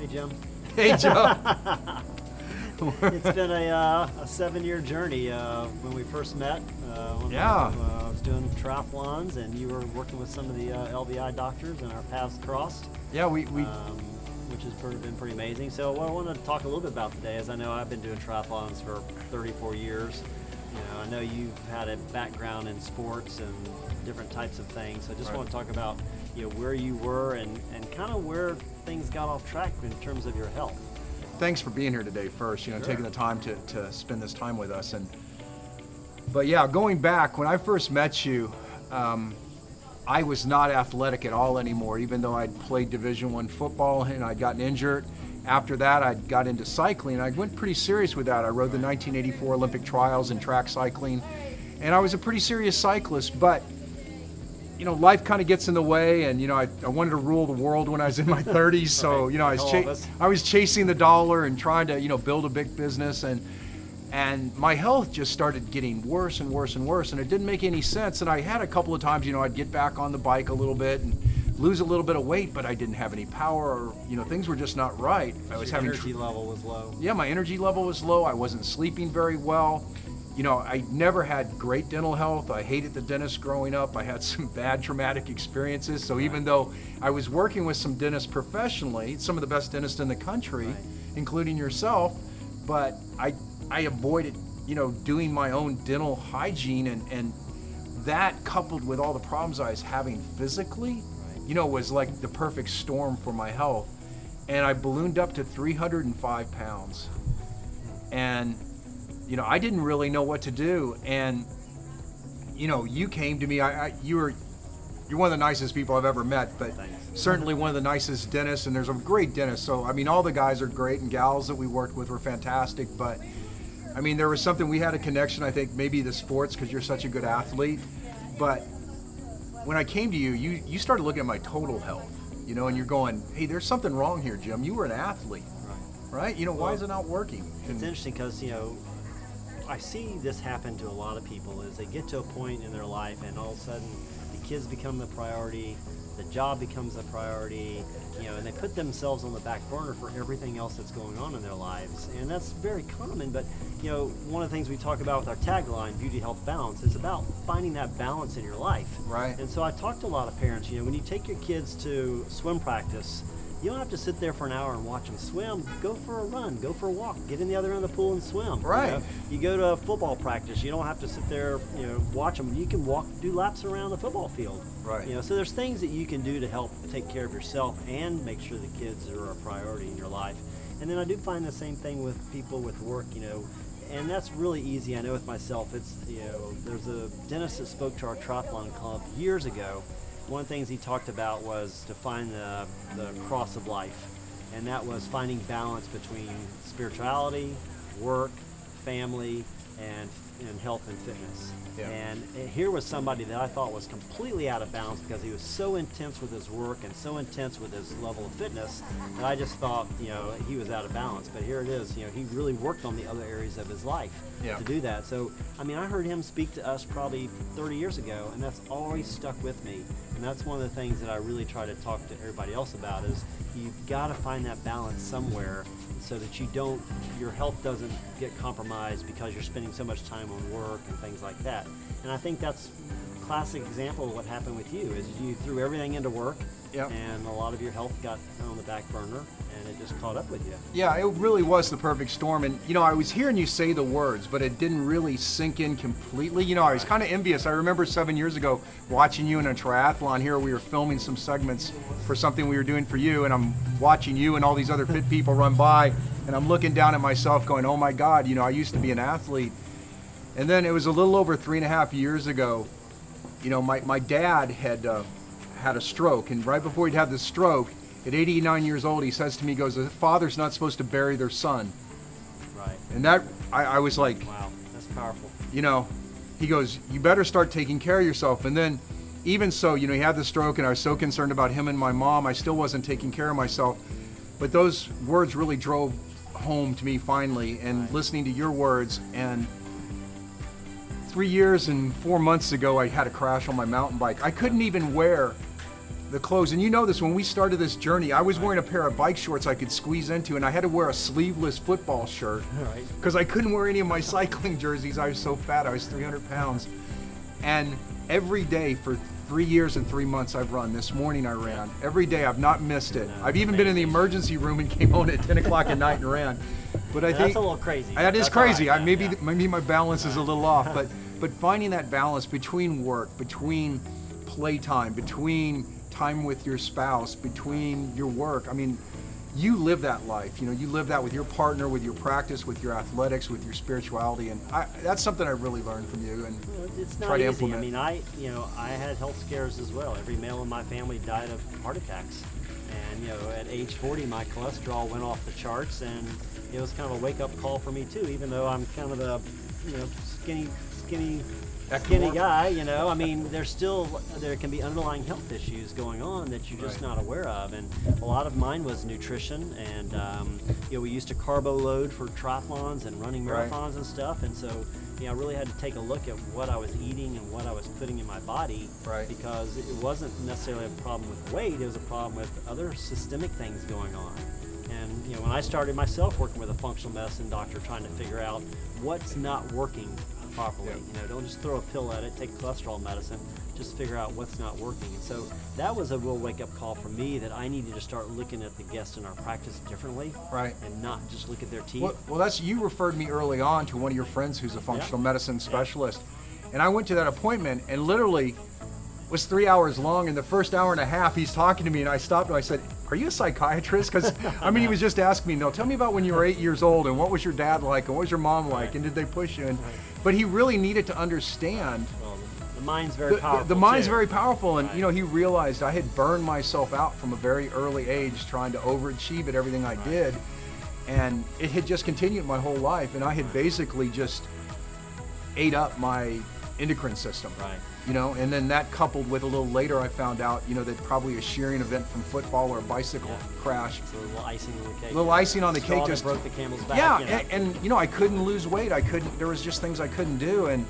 Hey, Jim. Hey, Joe. It's been a 7-year journey. When we first met, Yeah. I was doing triathlons, and you were working with some of the LVI doctors, and our paths crossed. Yeah, Which has been pretty amazing. So what I wanted to talk a little bit about today is I know I've been doing triathlons for 34 years. I know you've had a background in sports and different types of things. So I just want to talk about where you were and kind of where things got off track in terms of your health. thanks for being here today first, Sure. taking the time to spend this time with us. But yeah, going back, when I first met you, I was not athletic at all anymore, even though I'd played Division I football and I'd gotten injured. After that, I got into cycling. I went pretty serious with that. I rode the 1984 Olympic trials in track cycling, and I was a pretty serious cyclist, but life kind of gets in the way, and I wanted to rule the world when I was in my 30s. So I was chasing the dollar and trying to build a big business, and my health just started getting worse and worse and worse, and it didn't make any sense. And I had a couple of times, I'd get back on the bike a little bit and lose a little bit of weight, but I didn't have any power, or things were just not right. I was having energy level was low. Yeah, my energy level was low. I wasn't sleeping very well. I never had great dental health. I hated the dentist growing up. I had some bad traumatic experiences. So even though I was working with some dentists professionally, some of the best dentists in the country, including yourself, but I avoided, doing my own dental hygiene, and that coupled with all the problems I was having physically, was like the perfect storm for my health. And I ballooned up to 305 pounds. And I didn't really know what to do, and you came to me. You're one of the nicest people I've ever met, but certainly one of the nicest dentists, and there's a great dentist. So all the guys are great, and gals that we worked with were fantastic, but there was something, we had a connection. I think maybe the sports, because you're such a good athlete. But when I came to you, you started looking at my total health, and you're going, hey, there's something wrong here, Jim. You were an athlete, right? Why is it not working? It's interesting because I see this happen to a lot of people is they get to a point in their life, and all of a sudden the kids become the priority, the job becomes a priority, and they put themselves on the back burner for everything else that's going on in their lives. And that's very common, but one of the things we talk about with our tagline, Beauty, Health, Balance, is about finding that balance in your life. Right. And so I talk to a lot of parents, when you take your kids to swim practice, you don't have to sit there for an hour and watch them swim. Go for a run, go for a walk, get in the other end of the pool and swim. Right. You go to a football practice, you don't have to sit there, watch them. You can do laps around the football field. Right. So there's things that you can do to help take care of yourself and make sure the kids are a priority in your life. And then I do find the same thing with people with work, and that's really easy. I know with myself, it's, there's a dentist that spoke to our triathlon club years ago. One of the things he talked about was to find the cross of life, and that was finding balance between spirituality, work, family, and health and fitness. Yeah. And here was somebody that I thought was completely out of balance because he was so intense with his work and so intense with his level of fitness that I just thought, he was out of balance. But here it is, he really worked on the other areas of his life to do that. So, I heard him speak to us probably 30 years ago, and that's always stuck with me. And that's one of the things that I really try to talk to everybody else about is you've got to find that balance somewhere so that your health doesn't get compromised because you're spending so much time on work and things like that. And I think that's a classic example of what happened with you, is you threw everything into work, and a lot of your health got on the back burner, and it just caught up with you. Yeah, it really was the perfect storm. And, I was hearing you say the words, but it didn't really sink in completely. I was kind of envious. I remember 7 years ago watching you in a triathlon here. We were filming some segments for something we were doing for you, and I'm watching you and all these other fit people run by, and I'm looking down at myself going, oh my God, I used to be an athlete. And then it was a little over 3.5 years ago, my dad had a stroke, and right before he'd had the stroke, at 89 years old, he says to me, he goes, a father's not supposed to bury their son. Right. And that, I was like, wow, that's powerful. He goes, you better start taking care of yourself. And then, even so, he had the stroke, and I was so concerned about him and my mom, I still wasn't taking care of myself. But those words really drove home to me finally, and listening to your words. And 3 years and 4 months ago, I had a crash on my mountain bike. I couldn't even wear the clothes. And you know this, when we started this journey, I was wearing a pair of bike shorts I could squeeze into, and I had to wear a sleeveless football shirt Right. because I couldn't wear any of my cycling jerseys. I was so fat. I was 300 pounds. And every day for 3 years and 3 months I've run. This morning I ran. Every day I've not missed it. No, I've even been in the emergency room and came home at 10 o'clock at night and ran. But I Now, think that's a little crazy. that is That's all right, crazy. yeah, Maybe yeah. maybe my balance is a little off, but finding that balance between work, between playtime, between time with your spouse, between your work. I mean, you live that life. You know, you live that with your partner, with your practice, with your athletics, with your spirituality, and that's something I really learned from you. And Well, it's not try to easy. implement. I mean, I had health scares as well. Every male in my family died of heart attacks, and at age 40, my cholesterol went off the charts, and it was kind of a wake-up call for me too. Even though I'm kind of a skinny Ectomorph. guy, I mean, there can be underlying health issues going on that you're just Right. not aware of, and a lot of mine was nutrition, and we used to carbo load for triathlons and running Right. marathons and stuff, and so I really had to take a look at what I was eating and what I was putting in my body, Right. because it wasn't necessarily a problem with weight, it was a problem with other systemic things going on. And when I started myself working with a functional medicine doctor, trying to figure out what's not working properly. Yeah. Don't just throw a pill at it, take cholesterol medicine, just figure out what's not working. And so that was a real wake-up call for me, that I needed to start looking at the guests in our practice differently, Right. and not just look at their teeth. Well, you referred me early on to one of your friends who's a functional medicine specialist, and I went to that appointment, and literally was 3 hours long. And the first hour and a half, he's talking to me, and I stopped and I said, "Are you a psychiatrist?" Because I mean, he was just asking me, "No, tell me about when you were 8 years old, and what was your dad like, and what was your mom like, and did they push you?" But he really needed to understand. Well, the mind's very powerful. The mind's too. very powerful, and Right. he realized I had burned myself out from a very early age trying to overachieve at everything I did, and it had just continued my whole life, and I had basically just ate up my endocrine system. Right. And then that coupled with a little later, I found out, that probably a shearing event from football or a bicycle crash. So a little icing on the cake. Little icing on the Straw cake that just broke the camel's back. Yeah, you know. and I couldn't lose weight. There was just things I couldn't do, and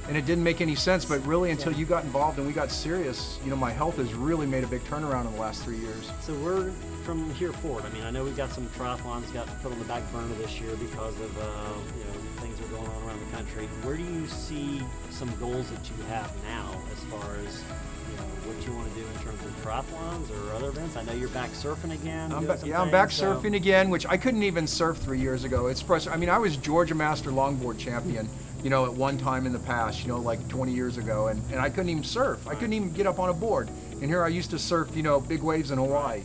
it didn't make any sense. But really, until you got involved and we got serious, my health has really made a big turnaround in the last 3 years. So we're from here forward. I mean, I know we've got some triathlons got put on the back burner this year because of things that are going on around the country. Where do you see some goals that you have now as far as what you want to do in terms of triathlons or other events? I know you're back surfing again. I'm doing some back things, so- surfing again, which I couldn't even surf 3 years ago. It's frustrating. I mean, I was Georgia Master Longboard champion, at one time in the past, like 20 years ago, and I couldn't even surf. I couldn't even get up on a board. And here I used to surf, big waves in Hawaii.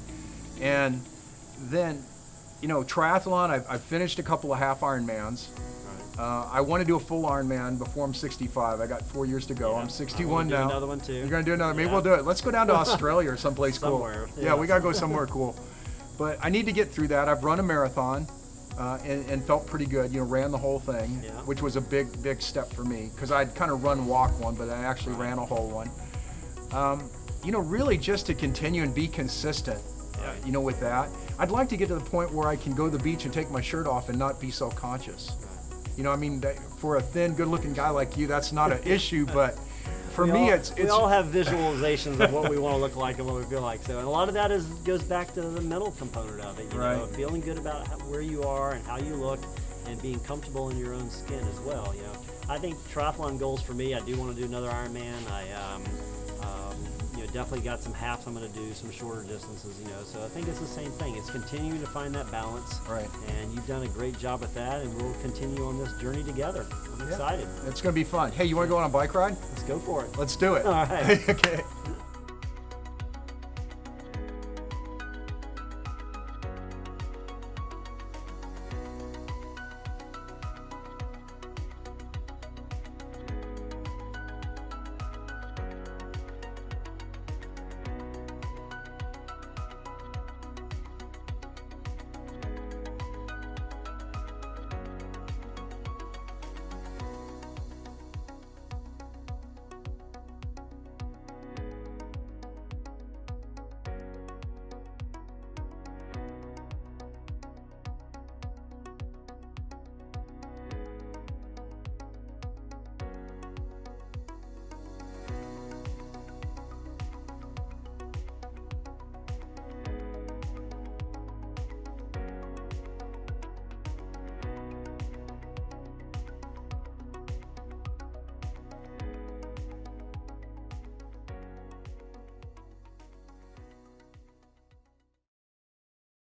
And then, triathlon, I've finished a couple of half Ironmans. I want to do a full Ironman before I'm 65. I got 4 years to go. Yeah. I'm 61 I wanna do now. another one too. You're gonna do another? Maybe Yeah. we'll do it. Let's go down to Australia or someplace Somewhere, cool. yeah. We gotta go somewhere cool. But I need to get through that. I've run a marathon and felt pretty good. Ran the whole thing, Yeah. which was a big step for me because I'd kind of run walk one, but I actually ran a whole one. Really just to continue and be consistent. With that, I'd like to get to the point where I can go to the beach and take my shirt off and not be self-conscious. I mean, for a thin, good-looking guy like you, that's not an issue. But for We me, all- it's we all have visualizations of what we want to look like and what we feel like. So, and a lot of that goes back to the mental component of it. Right. Feeling good about where you are and how you look, and being comfortable in your own skin as well. I think triathlon goals for me. I do want to do another Ironman. I definitely got some halves I'm going to do, some shorter distances. So I think it's the same thing. It's continuing to find that balance. Right. And you've done a great job with that, and we'll continue on this journey together. I'm excited. It's gonna be fun. Hey, you want to go on a bike ride? Let's go for it. Let's do it. All right. Okay.